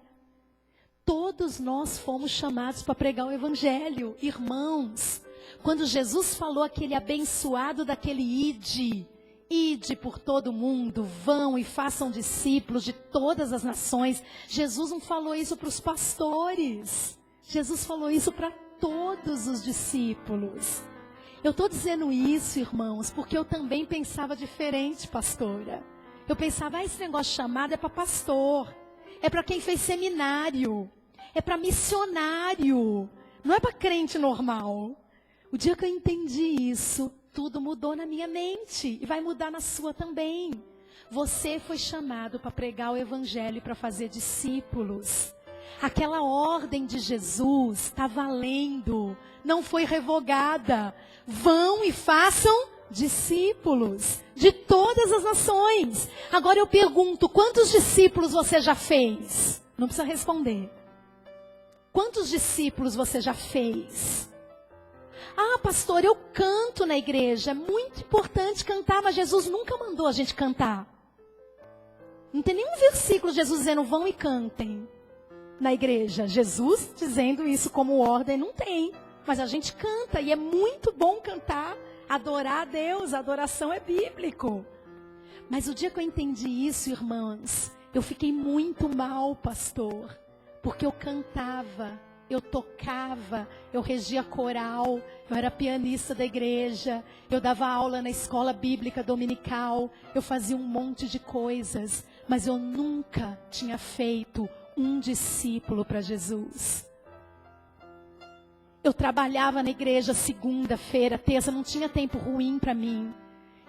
Todos nós fomos chamados para pregar o Evangelho, irmãos. Quando Jesus falou aquele abençoado daquele ide por todo mundo, vão e façam discípulos de todas as nações. Jesus não falou isso para os pastores. Jesus falou isso para todos os discípulos. Eu estou dizendo isso, irmãos, porque eu também pensava diferente, pastora. Eu pensava, esse negócio de chamado é para pastor, é para quem fez seminário, é para missionário, não é para crente normal. O dia que eu entendi isso, tudo mudou na minha mente e vai mudar na sua também. Você foi chamado para pregar o Evangelho e para fazer discípulos. Aquela ordem de Jesus está valendo, não foi revogada. Vão e façam discípulos de todas as nações. Agora eu pergunto, quantos discípulos você já fez? Não precisa responder. Quantos discípulos você já fez? Ah, pastor, eu canto na igreja. É muito importante cantar, mas Jesus nunca mandou a gente cantar. Não tem nenhum versículo de Jesus dizendo, vão e cantem na igreja. Jesus dizendo isso como ordem, não tem. Mas a gente canta e é muito bom cantar, adorar a Deus, a adoração é bíblico. Mas o dia que eu entendi isso, irmãs, eu fiquei muito mal, pastor, porque eu cantava, eu tocava, eu regia coral, eu era pianista da igreja, eu dava aula na escola bíblica dominical, eu fazia um monte de coisas, mas eu nunca tinha feito um discípulo para Jesus. Eu trabalhava na igreja segunda-feira, terça, não tinha tempo ruim para mim.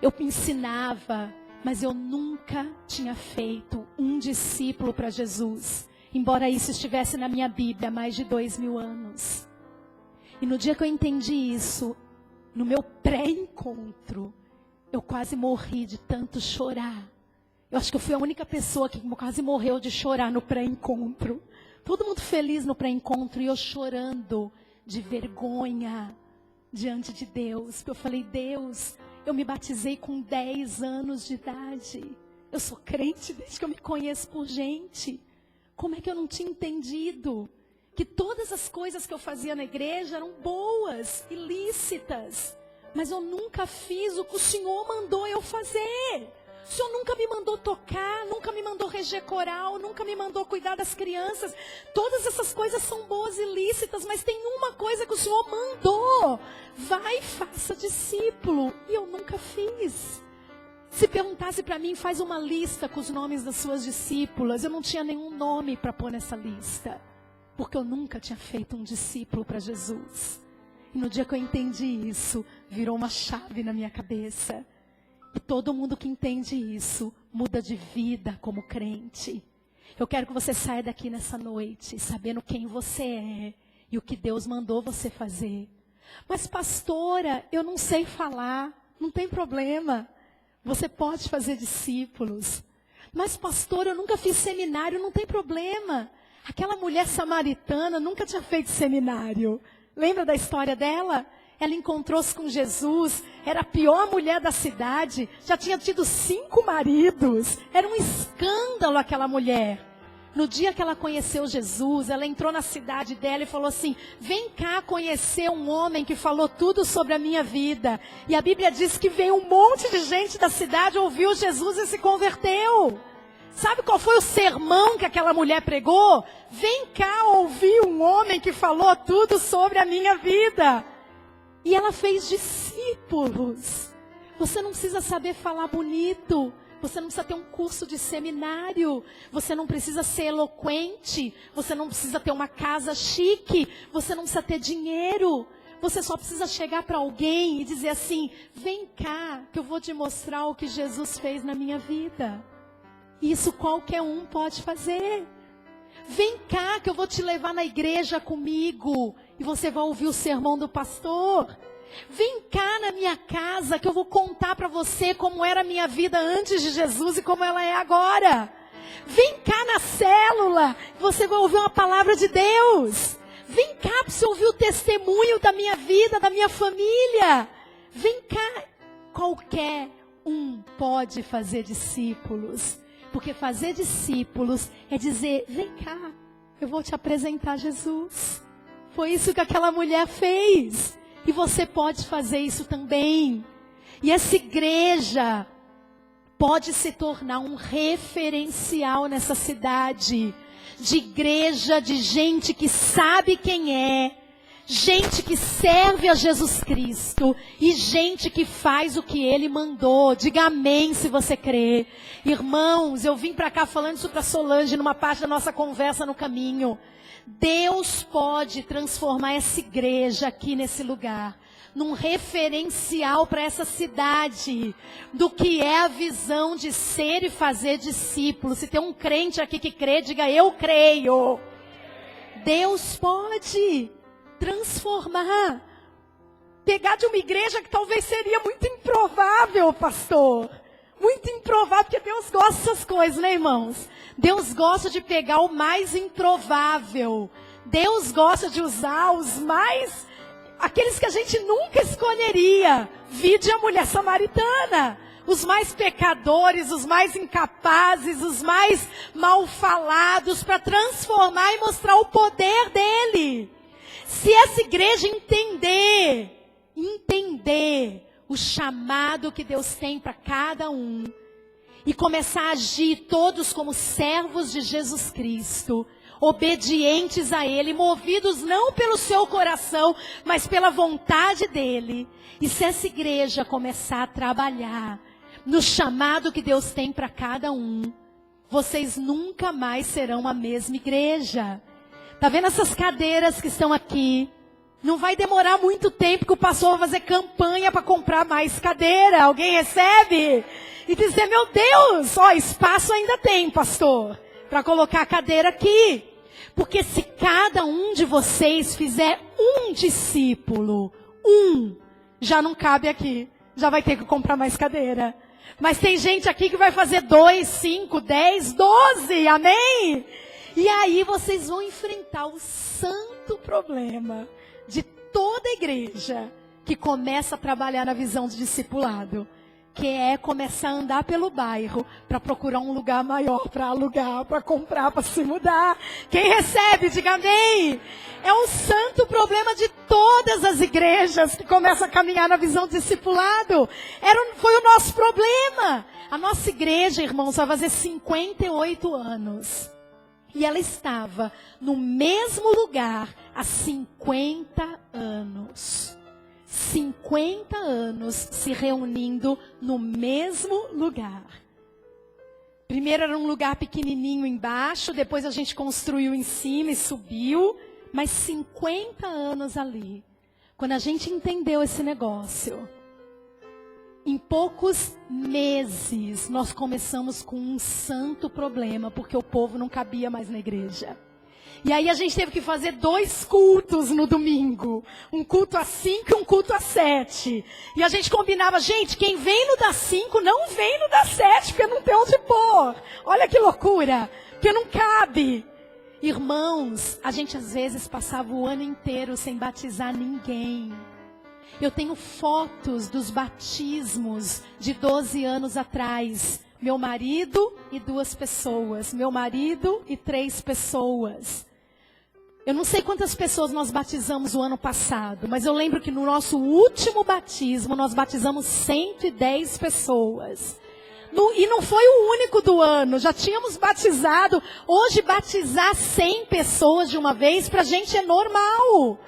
Eu ensinava, mas eu nunca tinha feito um discípulo para Jesus. Embora isso estivesse na minha Bíblia há mais de 2000 anos. E no dia que eu entendi isso, no meu pré-encontro, eu quase morri de tanto chorar. Eu acho que eu fui a única pessoa que quase morreu de chorar no pré-encontro. Todo mundo feliz no pré-encontro e eu chorando de vergonha diante de Deus. Porque eu falei, Deus, eu me batizei com 10 anos de idade. Eu sou crente desde que eu me conheço por gente. Como é que eu não tinha entendido que todas as coisas que eu fazia na igreja eram boas, ilícitas, mas eu nunca fiz o que o Senhor mandou eu fazer. O Senhor nunca me mandou tocar, nunca me mandou reger coral, nunca me mandou cuidar das crianças. Todas essas coisas são boas e lícitas, mas tem uma coisa que o Senhor mandou. Vai e faça discípulo. E eu nunca fiz. Se perguntasse para mim, faz uma lista com os nomes das suas discípulas, eu não tinha nenhum nome para pôr nessa lista. Porque eu nunca tinha feito um discípulo para Jesus. E no dia que eu entendi isso, virou uma chave na minha cabeça. E todo mundo que entende isso, muda de vida como crente. Eu quero que você saia daqui nessa noite, sabendo quem você é e o que Deus mandou você fazer. Mas pastora, eu não sei falar, não tem problema. Você pode fazer discípulos. Mas pastor, eu nunca fiz seminário, não tem problema. Aquela mulher samaritana nunca tinha feito seminário. Lembra da história dela? Ela encontrou-se com Jesus, era a pior mulher da cidade, já tinha tido 5 maridos, era um escândalo aquela mulher. No dia que ela conheceu Jesus, ela entrou na cidade dela e falou assim, vem cá conhecer um homem que falou tudo sobre a minha vida. E a Bíblia diz que veio um monte de gente da cidade, ouviu Jesus e se converteu. Sabe qual foi o sermão que aquela mulher pregou? Vem cá ouvir um homem que falou tudo sobre a minha vida. E ela fez discípulos. Você não precisa saber falar bonito. Você não precisa ter um curso de seminário. Você não precisa ser eloquente. Você não precisa ter uma casa chique. Você não precisa ter dinheiro. Você só precisa chegar para alguém e dizer assim, vem cá, que eu vou te mostrar o que Jesus fez na minha vida. Isso qualquer um pode fazer. Vem cá, que eu vou te levar na igreja comigo. E você vai ouvir o sermão do pastor. Vem cá na minha casa, que eu vou contar para você como era a minha vida antes de Jesus e como ela é agora. Vem cá na célula, você vai ouvir uma palavra de Deus. Vem cá para você ouvir o testemunho da minha vida, da minha família. Vem cá. Qualquer um pode fazer discípulos. Porque fazer discípulos é dizer, vem cá, eu vou te apresentar Jesus. Foi isso que aquela mulher fez. E você pode fazer isso também. E essa igreja pode se tornar um referencial nessa cidade. De igreja, de gente que sabe quem é. Gente que serve a Jesus Cristo. E gente que faz o que Ele mandou. Diga amém se você crê. Irmãos, eu vim para cá falando isso para Solange numa parte da nossa conversa no caminho. Deus pode transformar essa igreja aqui nesse lugar num referencial para essa cidade do que é a visão de ser e fazer discípulos. Se tem um crente aqui que crê, diga eu creio. Deus pode transformar. Pegar de uma igreja que talvez seria muito improvável, pastor. Muito improvável, porque Deus gosta dessas coisas, né, irmãos? Deus gosta de pegar o mais improvável. Deus gosta de usar os mais... aqueles que a gente nunca escolheria. Vide a mulher samaritana. Os mais pecadores, os mais incapazes, os mais mal falados, para transformar e mostrar o poder dele. Se essa igreja entender o chamado que Deus tem para cada um, e começar a agir todos como servos de Jesus Cristo, obedientes a Ele, movidos não pelo seu coração, mas pela vontade dEle. E se essa igreja começar a trabalhar no chamado que Deus tem para cada um, vocês nunca mais serão a mesma igreja. Tá vendo essas cadeiras que estão aqui? Não vai demorar muito tempo que o pastor vai fazer campanha para comprar mais cadeira. Alguém recebe? E dizer, meu Deus, ó, espaço ainda tem, pastor, para colocar a cadeira aqui. Porque se cada um de vocês fizer um discípulo, já não cabe aqui. Já vai ter que comprar mais cadeira. Mas tem gente aqui que vai fazer 2, 5, 10, 12, amém? E aí vocês vão enfrentar o santo problema de toda igreja que começa a trabalhar na visão de discipulado. Que é começar a andar pelo bairro para procurar um lugar maior para alugar, para comprar, para se mudar. Quem recebe, diga amém. É um santo problema de todas as igrejas que começam a caminhar na visão de discipulado. Foi o nosso problema. A nossa igreja, irmãos, vai fazer 58 anos. E ela estava no mesmo lugar há 50 anos. 50 anos se reunindo no mesmo lugar. Primeiro era um lugar pequenininho embaixo, depois a gente construiu em cima e subiu, mas 50 anos ali. Quando a gente entendeu esse negócio, em poucos meses nós começamos com um santo problema, porque o povo não cabia mais na igreja. E aí a gente teve que fazer 2 cultos no domingo. Um culto às 5 e um culto às 7. E a gente combinava, gente, quem vem no das 5 não vem no das 7, porque não tem onde pôr. Olha que loucura, porque não cabe. Irmãos, a gente às vezes passava o ano inteiro sem batizar ninguém. Eu tenho fotos dos batismos de 12 anos atrás. Meu marido e 2 pessoas. Meu marido e 3 pessoas. Eu não sei quantas pessoas nós batizamos o ano passado, mas eu lembro que no nosso último batismo nós batizamos 110 pessoas. E não foi o único do ano, já tínhamos batizado. Hoje batizar 100 pessoas de uma vez pra gente é normal.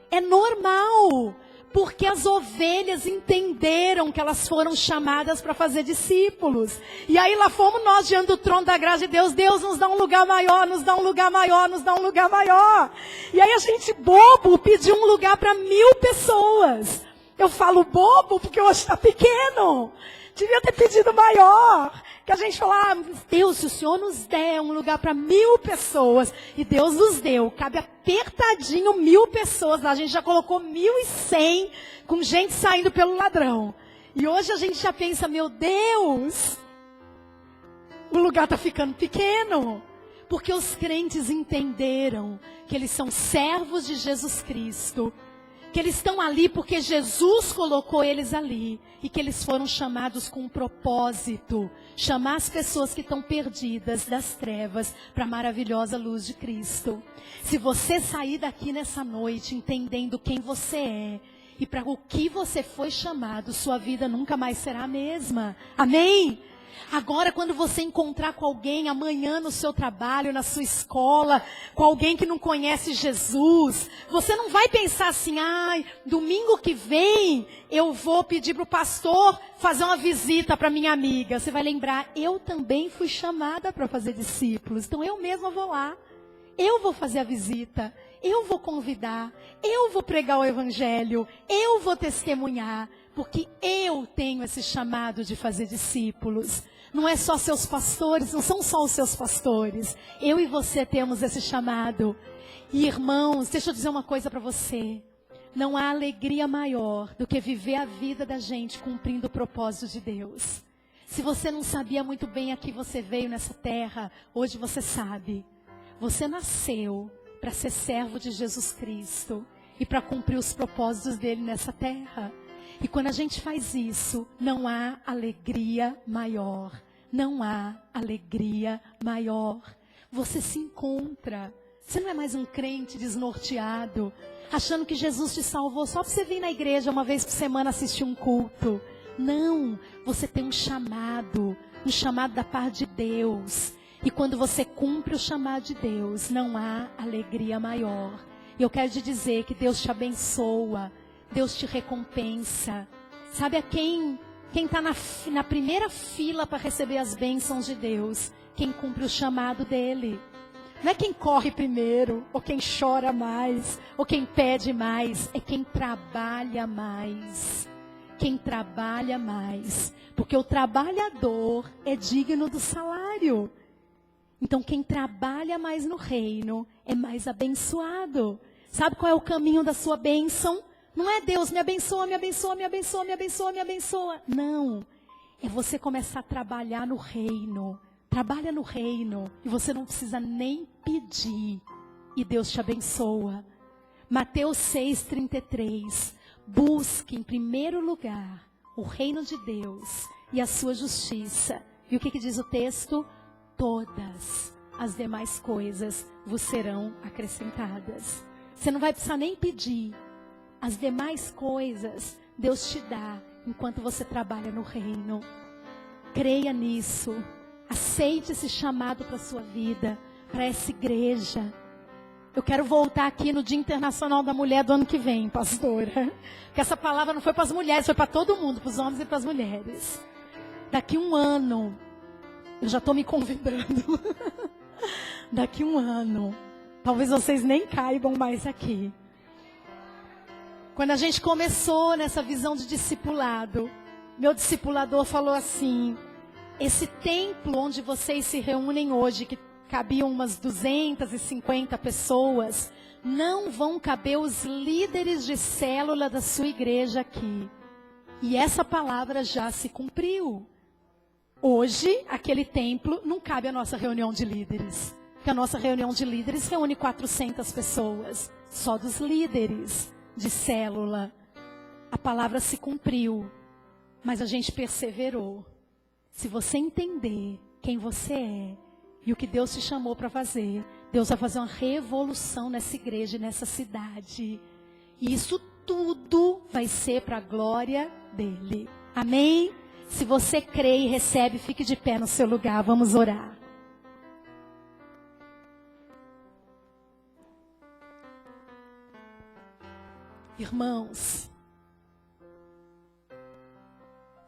É normal. Porque as ovelhas entenderam que elas foram chamadas para fazer discípulos. E aí lá fomos nós diante do trono da graça de Deus. Deus nos dá um lugar maior, nos dá um lugar maior, nos dá um lugar maior. E aí a gente, bobo, pediu um lugar para 1000 pessoas. Eu falo bobo porque hoje está pequeno. Devia ter pedido maior. Que a gente fala, Deus, se o Senhor nos der um lugar para 1000 pessoas, e Deus nos deu, cabe apertadinho 1000 pessoas, lá a gente já colocou 1100, com gente saindo pelo ladrão. E hoje a gente já pensa, meu Deus, o lugar está ficando pequeno. Porque os crentes entenderam que eles são servos de Jesus Cristo, que eles estão ali porque Jesus colocou eles ali, e que eles foram chamados com um propósito, chamar as pessoas que estão perdidas das trevas para a maravilhosa luz de Cristo. Se você sair daqui nessa noite entendendo quem você é e para o que você foi chamado, sua vida nunca mais será a mesma. Amém? Agora, quando você encontrar com alguém amanhã no seu trabalho, na sua escola, com alguém que não conhece Jesus, você não vai pensar assim, ai, domingo que vem eu vou pedir para o pastor fazer uma visita para minha amiga. Você vai lembrar, eu também fui chamada para fazer discípulos, então eu mesma vou lá. Eu vou fazer a visita, eu vou convidar, eu vou pregar o evangelho, eu vou testemunhar, porque eu tenho esse chamado de fazer discípulos. Não é só seus pastores, não são só os seus pastores. Eu e você temos esse chamado. E irmãos, deixa eu dizer uma coisa para você. Não há alegria maior do que viver a vida da gente cumprindo o propósito de Deus. Se você não sabia muito bem a que você veio nessa terra, hoje você sabe. Você nasceu para ser servo de Jesus Cristo e para cumprir os propósitos dele nessa terra. E quando a gente faz isso, não há alegria maior. Não há alegria maior. Você se encontra. Você não é mais um crente desnorteado, achando que Jesus te salvou só para você vir na igreja uma vez por semana assistir um culto. Não, você tem um chamado da parte de Deus. E quando você cumpre o chamado de Deus, não há alegria maior. E eu quero te dizer que Deus te abençoa, Deus te recompensa. Sabe a quem está na primeira fila para receber as bênçãos de Deus? Quem cumpre o chamado dele. Não é quem corre primeiro, ou quem chora mais, ou quem pede mais. É quem trabalha mais. Quem trabalha mais. Porque o trabalhador é digno do salário. Então quem trabalha mais no reino é mais abençoado. Sabe qual é o caminho da sua bênção? Não é Deus me abençoa, me abençoa, me abençoa, me abençoa, me abençoa. Não. É você começar a trabalhar no reino. Trabalha no reino. E você não precisa nem pedir. E Deus te abençoa. Mateus 6,33. Busque em primeiro lugar o reino de Deus e a sua justiça. E o que diz o texto? Todas as demais coisas vos serão acrescentadas. Você não vai precisar nem pedir. As demais coisas Deus te dá enquanto você trabalha no reino. Creia nisso. Aceite esse chamado para a sua vida, para essa igreja. Eu quero voltar aqui no Dia Internacional da Mulher do ano que vem, pastora. Porque essa palavra não foi para as mulheres, foi para todo mundo, para os homens e para as mulheres. Daqui um ano, eu já estou me convidando. Daqui um ano, talvez vocês nem caibam mais aqui. Quando a gente começou nessa visão de discipulado, meu discipulador falou assim, esse templo onde vocês se reúnem hoje, que cabiam umas 250 pessoas, não vão caber os líderes de célula da sua igreja aqui. E essa palavra já se cumpriu. Hoje, aquele templo não cabe a nossa reunião de líderes. Porque a nossa reunião de líderes reúne 400 pessoas, só dos líderes de célula. A palavra se cumpriu, mas a gente perseverou. Se você entender quem você é e o que Deus te chamou para fazer, Deus vai fazer uma revolução nessa igreja e nessa cidade. E isso tudo vai ser para a glória dele. Amém? Se você crê e recebe, fique de pé no seu lugar. Vamos orar. Irmãos,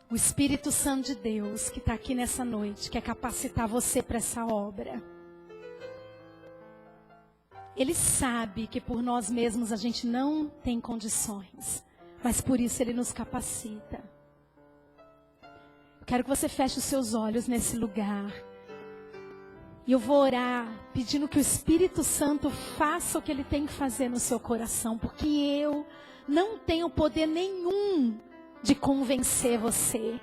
o Espírito Santo de Deus que está aqui nessa noite quer capacitar você para essa obra. Ele sabe que por nós mesmos a gente não tem condições, mas por isso Ele nos capacita. Eu quero que você feche os seus olhos nesse lugar. E eu vou orar pedindo que o Espírito Santo faça o que Ele tem que fazer no seu coração, porque eu não tenho poder nenhum de convencer você.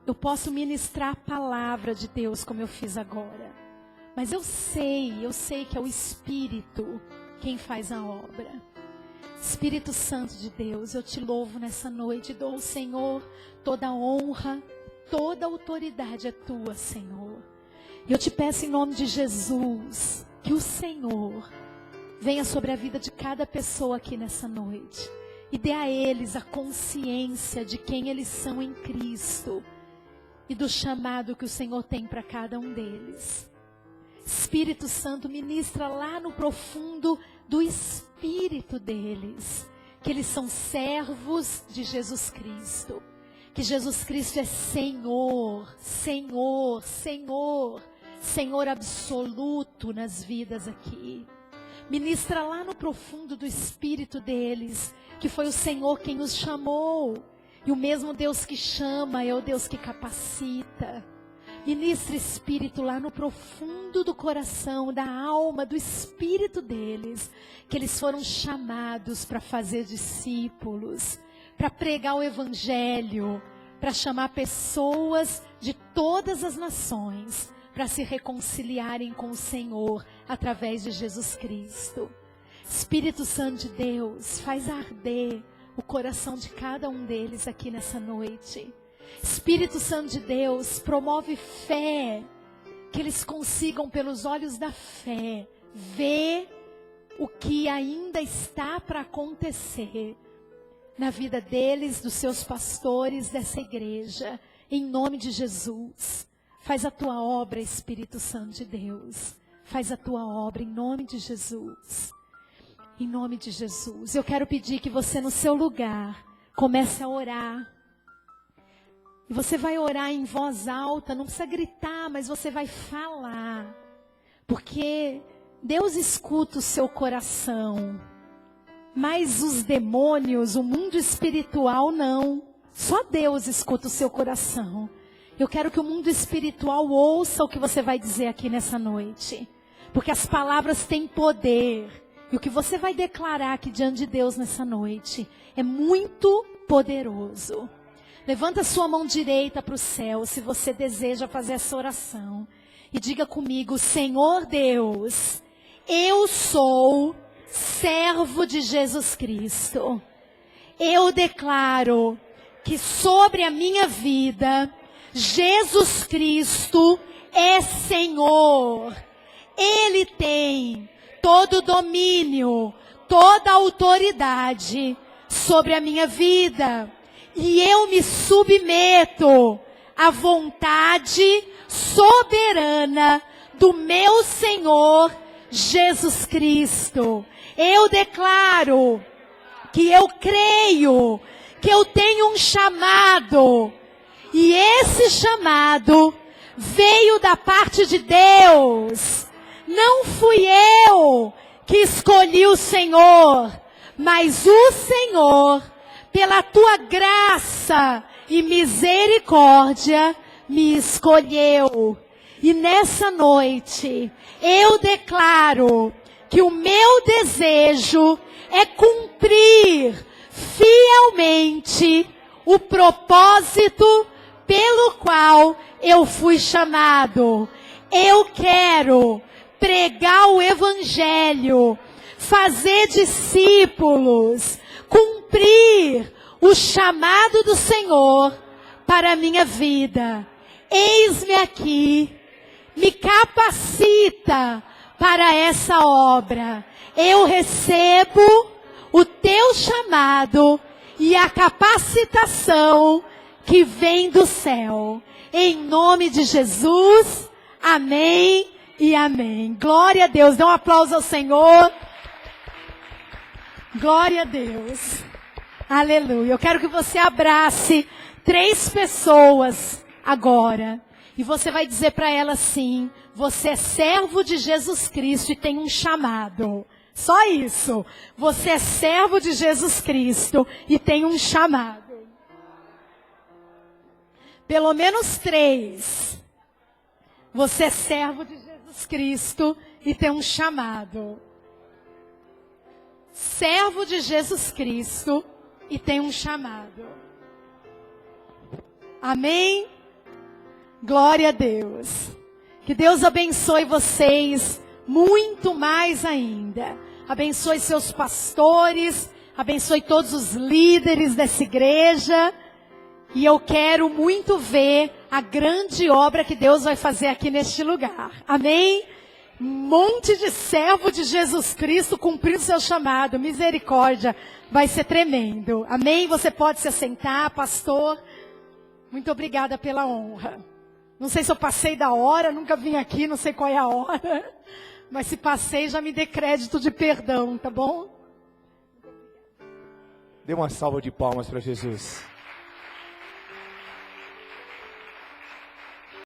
Eu posso ministrar a palavra de Deus como eu fiz agora, Mas eu sei que é o Espírito quem faz a obra. Espírito Santo de Deus, eu te louvo nessa noite, dou ao Senhor toda a honra, toda a autoridade é tua, Senhor. E eu te peço em nome de Jesus, que o Senhor venha sobre a vida de cada pessoa aqui nessa noite e dê a eles a consciência de quem eles são em Cristo e do chamado que o Senhor tem para cada um deles. Espírito Santo, ministra lá no profundo do espírito deles, que eles são servos de Jesus Cristo, que Jesus Cristo é Senhor, Senhor, Senhor, Senhor absoluto nas vidas aqui. Ministra lá no profundo do espírito deles, que foi o Senhor quem os chamou, e o mesmo Deus que chama é o Deus que capacita. Ministra, Espírito, lá no profundo do coração, da alma, do espírito deles, que eles foram chamados para fazer discípulos, para pregar o Evangelho, para chamar pessoas de todas as nações, para se reconciliarem com o Senhor através de Jesus Cristo. Espírito Santo de Deus, faz arder o coração de cada um deles aqui nessa noite. Espírito Santo de Deus, promove fé, que eles consigam pelos olhos da fé ver o que ainda está para acontecer na vida deles, dos seus pastores, dessa igreja, em nome de Jesus. Faz a tua obra, Espírito Santo de Deus, faz a tua obra em nome de Jesus, em nome de Jesus. Eu quero pedir que você no seu lugar comece a orar. E você vai orar em voz alta, não precisa gritar, mas você vai falar. Porque Deus escuta o seu coração. Mas os demônios, o mundo espiritual, não. Só Deus escuta o seu coração. Eu quero que o mundo espiritual ouça o que você vai dizer aqui nessa noite. Porque as palavras têm poder. E o que você vai declarar aqui diante de Deus nessa noite é muito poderoso. Levanta a sua mão direita para o céu, se você deseja fazer essa oração. E diga comigo: Senhor Deus, eu sou servo de Jesus Cristo. Eu declaro que sobre a minha vida, Jesus Cristo é Senhor. Ele tem todo o domínio, toda a autoridade sobre a minha vida. E eu me submeto à vontade soberana do meu Senhor Jesus Cristo. Eu declaro que eu creio que eu tenho um chamado. E esse chamado veio da parte de Deus. Não fui eu que escolhi o Senhor, mas o Senhor, pela tua graça e misericórdia, me escolheu. E nessa noite, eu declaro que o meu desejo é cumprir fielmente o propósito pelo qual eu fui chamado. Eu quero pregar o Evangelho, fazer discípulos, cumprir o chamado do Senhor para a minha vida. Eis-me aqui, me capacita para essa obra. Eu recebo o teu chamado e a capacitação que vem do céu. Em nome de Jesus, amém e amém. Glória a Deus, dê um aplauso ao Senhor. Glória a Deus. Aleluia. Eu quero que você abrace 3 pessoas agora. E você vai dizer para elas assim: você é servo de Jesus Cristo e tem um chamado. Só isso. Você é servo de Jesus Cristo e tem um chamado. Pelo menos 3. Você é servo de Jesus Cristo e tem um chamado. Servo de Jesus Cristo e tem um chamado. Amém? Glória a Deus. Que Deus abençoe vocês muito mais ainda. Abençoe seus pastores, abençoe todos os líderes dessa igreja. E eu quero muito ver a grande obra que Deus vai fazer aqui neste lugar. Amém? Um monte de servo de Jesus Cristo cumprindo seu chamado. Misericórdia. Vai ser tremendo. Amém? Você pode se assentar, pastor. Muito obrigada pela honra. Não sei se eu passei da hora, nunca vim aqui, não sei qual é a hora. Mas se passei, já me dê crédito de perdão, tá bom? Dê uma salva de palmas para Jesus.